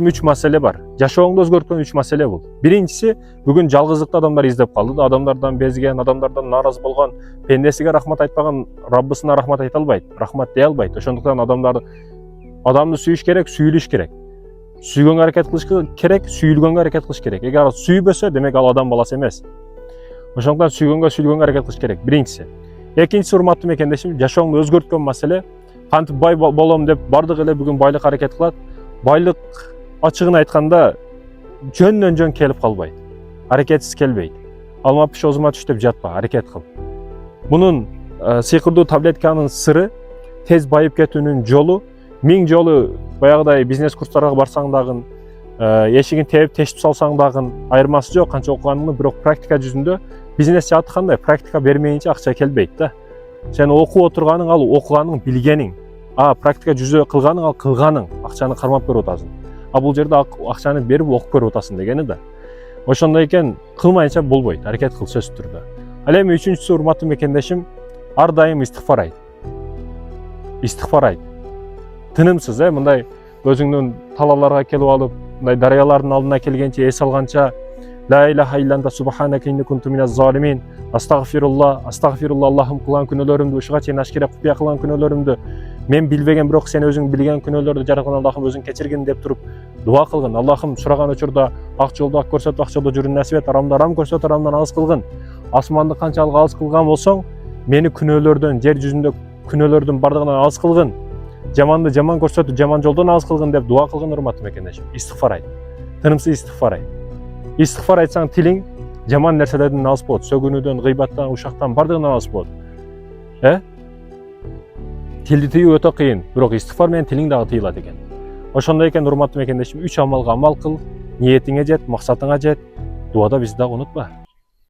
3 mesele var. Жашооңду өзгөрткөн 3 mesele бул. Биринчиси, бүгүн жалгыздыкты адамдар издеп калды. Адамдардан безген, адамдардан нааразы болгон, пендесиге рахмат айтпаган Раббысына рахмат айта албайт, рахмат дей албайт. Ошондуктан адамды сүйүш керек, сүйүлүш керек. Сүйгөнгө аракет кылыш керек, сүйүлгөнгө аракет кылыш керек. Эгер ал сүйбөсө, демек ал адам баласы эмес. Ошондуктан сүйгөнгө, сүйүлгөнгө аракет кылыш керек. Биринчиси. Экинчиси, урматтуу мекендешим, жашооңду өзгөрткөн маселе, кантип бай болом деп бардык эле бүгүн байлык аракет кылат. Байлык ачыгын айтканда жөндөн жөн келип калбайт. Аракетсиз келбейт. Алма пиш оозума түш деп жатпа, аракет кыл. Мунун сыйкырдуу таблетканын сыры, тез байып кетүүнүн жолу, 1000 жолу баягыдай бизнес курстарга барсаң дагы, эшигин терип тешип салсаң дагы айырмасы жок, канча окуганыңдын, бирок практика жүзүндө бизнес жааты кандай, практика бермейинче акча келбейт да. Сен окуп отурганың, ал окуганың, билгениң. Практика жүзө кылганың, ал кылганың, акчаны кармап көрүп атасың. Бул жерде акчаны берип окуп көрүп атасың дегени да. Ошондой экен, кылмайынча болбойт, аракет кыл сөзсүз түрдө. Ал эми үчүнчүсү, урматтуу мекендешим, ар дайым истигфар айт. Истигфар айт. Тынымсыз, мындай өзүңдүн талааларга келип алып, мындай дарыялардын алдына келгенче эс алганча ла илаха илля анта субханака инни кунту миназ залимин, астагфирулла, Аллахым кылган күнөөлөрүмдү, ушуга чейин ашкере купуя кылган күнөөлөрүмдү, мен билбеген, бирок сен өзүң билген күнөөлөрдү жараткан Аллахым өзүң кечиргин деп туруп дуа кылгын. Аллахым сураган учурда ак жолдо ак көрсөтүп, ак жолдо жүрүүнү насип эт, арамды арам көрсөтүп, арамдан алыс кылгын. Асманды канчалык алыс кылган болсоң, мени күнөөлөрдөн, жер жүзүндө күнөөлөрдүн бардыгынан алыс кылгын. Жаманды жаман көрсөтүп, жаман жолдон алыс кылгын деп дуа кылгын, урматтуу мекендешим. Истигфар айт. Тынымсыз истигфар айт. Истигфар айтсаң, тилиң жаман нерселерден алыс болот, сөгүнүүдөн, гыйбаттан, ушактан бардыгынан алыс болот. Тилди тыюу өтө кыйын, бирок истигфар менен тилиң дагы тыйылат экен. Ошондой экен, урматтуу мекендешим, 3 амалга амал кыл, ниетиңе жет, максатыңа жет, дуада бизди дагы унутпа.